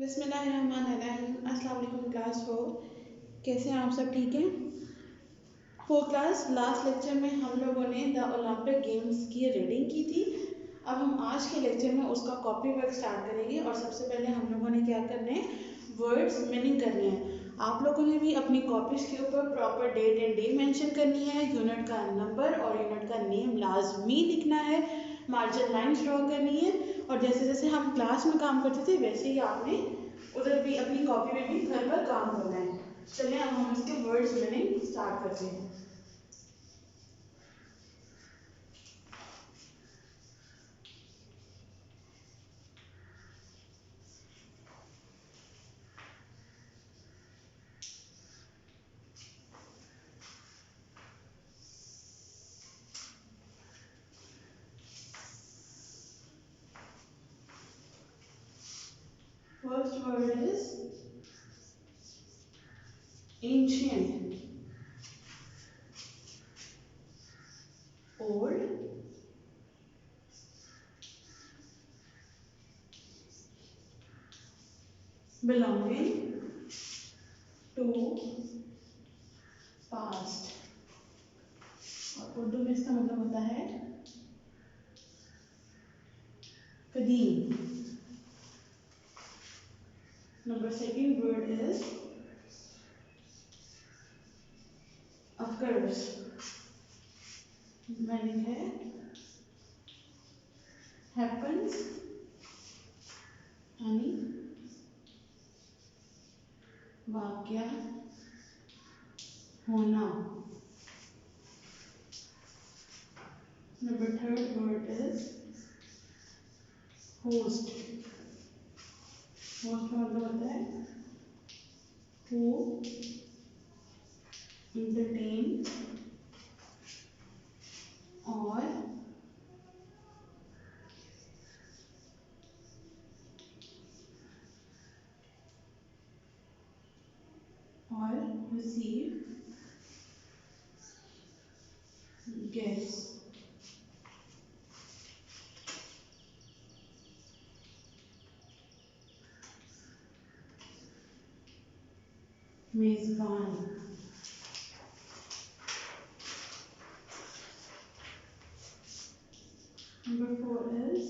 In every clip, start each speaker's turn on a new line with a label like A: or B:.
A: बिस्मिल्लाहिर्रहमानिर्रहीम। अस्सलाम वालेकुम क्लास 4। कैसे हैं आप सब? ठीक हैं। क्लास लास्ट लेक्चर में हम लोगों ने द ओलंपिक गेम्स की रीडिंग की थी। अब हम आज के लेक्चर में उसका कॉपी वर्क स्टार्ट करेंगे और सबसे पहले हम लोगों ने क्या करना है, वर्ड्स मीनिंग करने हैं। आप लोगों ने भी अपनी कॉपीज के ऊपर proper date and day mention करनी है, यूनिट का नंबर और यूनिट का नेम लाजमी लिखना है, मार्जिन लाइन्स ड्रॉ करनी है और जैसे जैसे हम क्लास में काम करते थे वैसे ही आपने उधर भी अपनी कॉपी में भी घर पर काम करना है। चलिए अब हम इसके वर्ड्स मीनिंग स्टार्ट करते हैं। First word is ancient, old, belonging to past और उर्दू में इसका मतलब होता है कदीम। Number second word is occurs, meaning है happens यानी वाक्या होना। Number third word is host, host का मतलब होता है who entertain और receive guests। मेजबान, number four is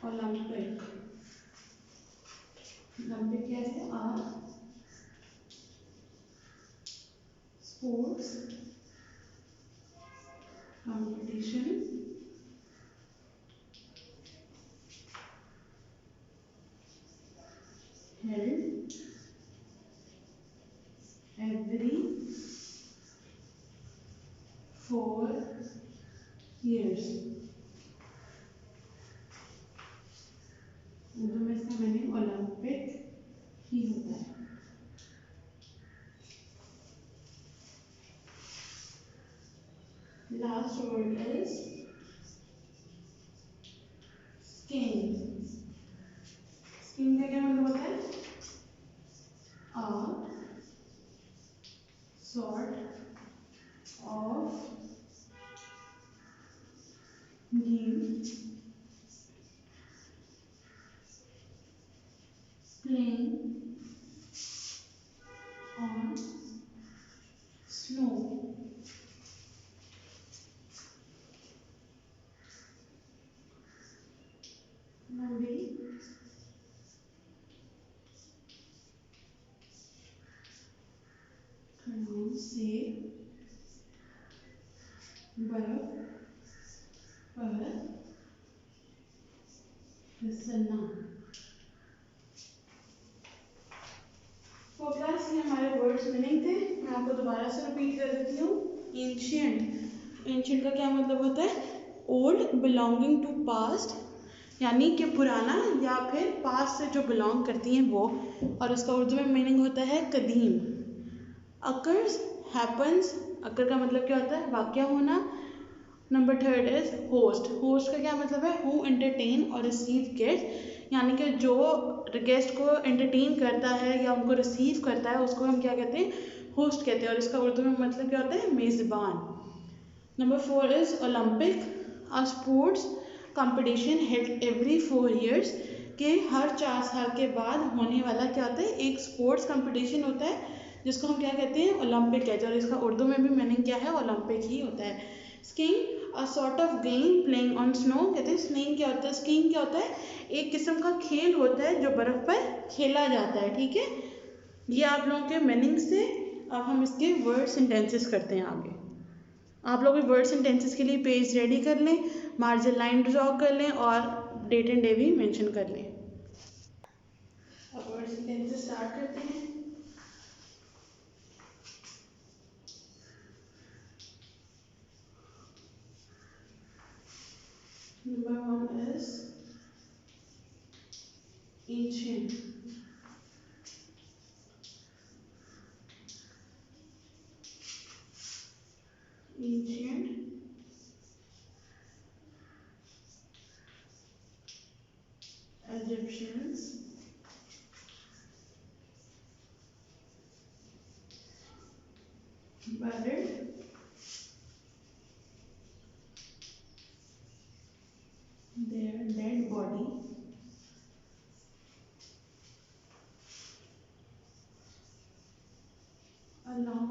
A: Olympic. Olympic क्या है? Sports competition held every 4 years। Urdu में इसका मीनिंग ओलंपिक ही होता है। Last word is skiing. Skiing का क्या मतलब होता है? a sort of game playing on snow। नदी खड़ाउन से बर्फ पर फिसलना। तो क्लास ये हमारे वर्ड्स मीनिंग थे। मैं आपको दोबारा से रिपीट कर देती हूँ। एंशिएंट, एंशिएंट का क्या मतलब होता है? ओल्ड, बिलोंगिंग टू पास्ट यानी कि पुराना या फिर पास्ट से जो बिलोंग करती हैं वो, और उसका उर्दू में मीनिंग होता है कदीम। अकर्स, हैपन्स, अकर का मतलब क्या होता है? वाक़या होना। Number third is host, host का क्या मतलब है? हु एंटरटेन और रिसीव गेस्ट यानी कि जो गेस्ट को एंटरटेन करता है या उनको रिसीव करता है उसको हम क्या कहते हैं? होस्ट कहते हैं और इसका उर्दू में मतलब क्या होता है? मेज़बान। Number four is Olympic, a sports competition held every 4 years, के हर 4 साल के बाद होने वाला क्या होता है, एक स्पोर्ट्स कंपटीशन होता है जिसको हम क्या कहते हैं, ओलंपिक कहते हैं, और इसका उर्दू में भी मीनिंग क्या है, ओलंपिक ही होता है। Skiing a sort of game playing on snow, कहते हैं स्कीइंग क्या होता है, स्कीइंग क्या होता है, एक किस्म का खेल होता है जो बर्फ पर खेला जाता है, ठीक है। ये आप लोगों के मीनिंग्स थे। अब हम इसके वर्ड सेंटेंसेस करते हैं आगे। आप लोग भी वर्ड सेंटेंसेस के लिए पेज रेडी कर लें, मार्जिन लाइन ड्रॉ कर लें और डेट एंड डे भी मेंशन कर लें। अब वर्ड सेंटेंसेस स्टार्ट करते हैं। Number 1 is ancient. Ancient. Egyptians buried their dead body along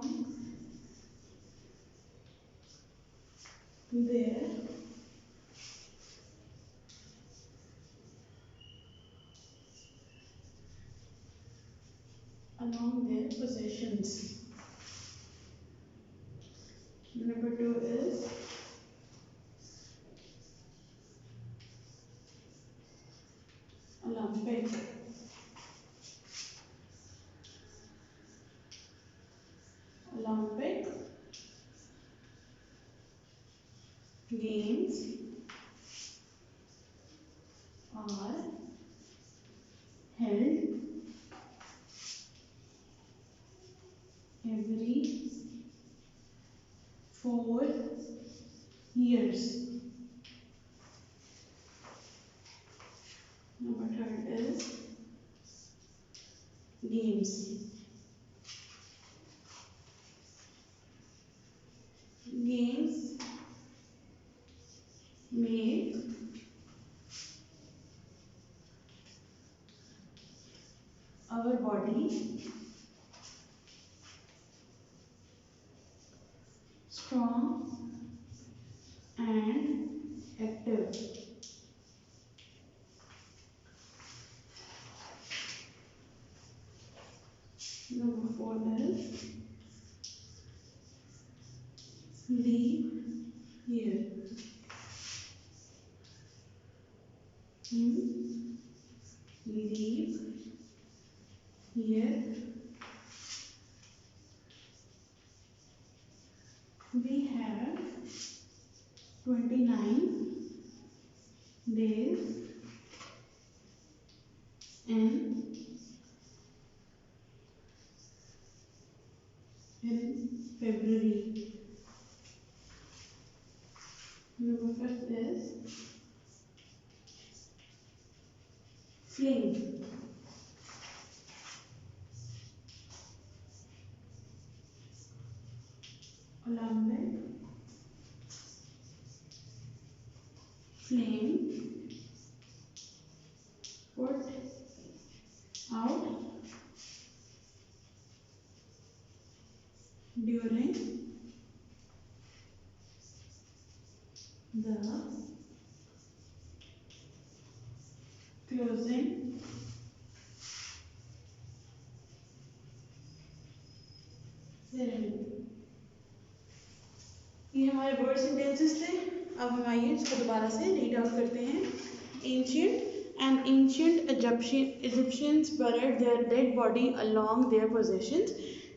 A: their possessions. Number 2 is Olympic. Olympic Games are held every 4 years. Number 3 is games. Games make our body strong and active. Number 4 is leap year. Leap year we have 29 days in February. Number 5 is fling. Olympic fling put out during the closing ceremony. ये हमारे word sentences थे। अब हम आइए इसको दोबारा से read out करते हैं। Ancient Egyptians buried their dead body along their possessions.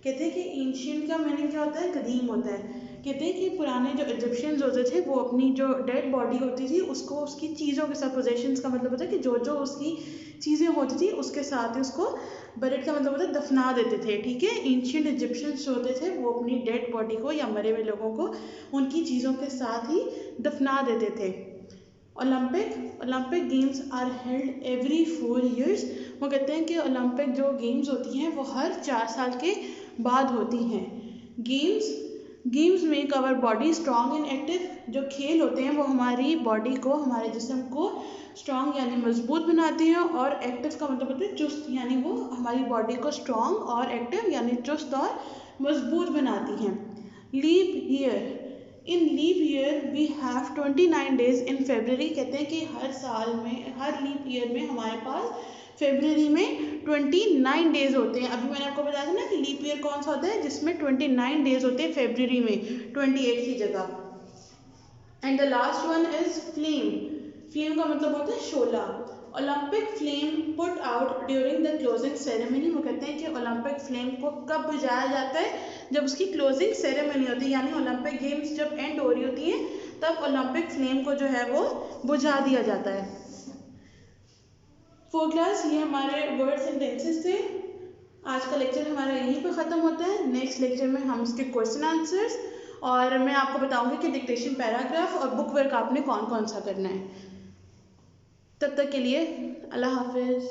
A: कहते हैं कि एंशियंट का मीनिंग क्या होता है, कदीम होता है। कहते हैं कि पुराने जो इजिप्शियंस होते थे वो अपनी जो डेड बॉडी होती थी उसको उसकी चीज़ों के साथ, पोजेशंस का मतलब होता है कि जो जो उसकी चीज़ें होती थी उसके साथ ही उसको, बरेड का मतलब होता है दफना देते थे, ठीक है। एंशियंट इजिप्शियंस जो होते थे वो अपनी डेड बॉडी को या मरे हुए लोगों को उनकी चीज़ों के साथ ही दफना देते थे। Olympic games are held every 4 years. वो कहते हैं कि ओलंपिक जो गेम्स होती हैं वो हर 4 साल के बाद होती हैं। Games games make our body strong and active. जो खेल होते हैं वो हमारी बॉडी को, हमारे जिस्म को स्ट्रॉन्ग यानी मजबूत बनाती हैं, और एक्टिव का मतलब होता है चुस्त, यानी वो हमारी बॉडी को स्ट्रॉन्ग और एक्टिव यानी चुस्त और मजबूत बनाती हैं। Leap year, in leap year we have 29 days in February. कहते हैं कि हर साल में, हर लीप ईयर में हमारे पास फरवरी में 29 डेज होते हैं। अभी मैंने आपको बताया था ना कि लीप ईयर कौन सा होता है जिसमें 29 डेज होते हैं फरवरी में 28 की जगह। And the last one is flame. Flame का मतलब होता है शोला। Olympic flame put out during the closing ceremony. वो कहते हैं कि ओलंपिक फ्लेम को कब बुझाया जाता है, जब उसकी क्लोजिंग सेरेमनी होती है, यानी ओलंपिक गेम्स जब एंड हो रही होती है तब ओलंपिक फ्लेम को जो है वो बुझा दिया जाता है। 4 क्लास, ये हमारे वर्ड्स एंड टेंसेस थे। आज का लेक्चर हमारा यहीं पे ख़त्म होता है। नेक्स्ट लेक्चर में हम इसके क्वेश्चन आंसर्स, और मैं आपको बताऊंगी कि डिक्टेशन पैराग्राफ और बुक वर्क आपने कौन कौन सा करना है। तब तक के लिए अल्लाह हाफिज़।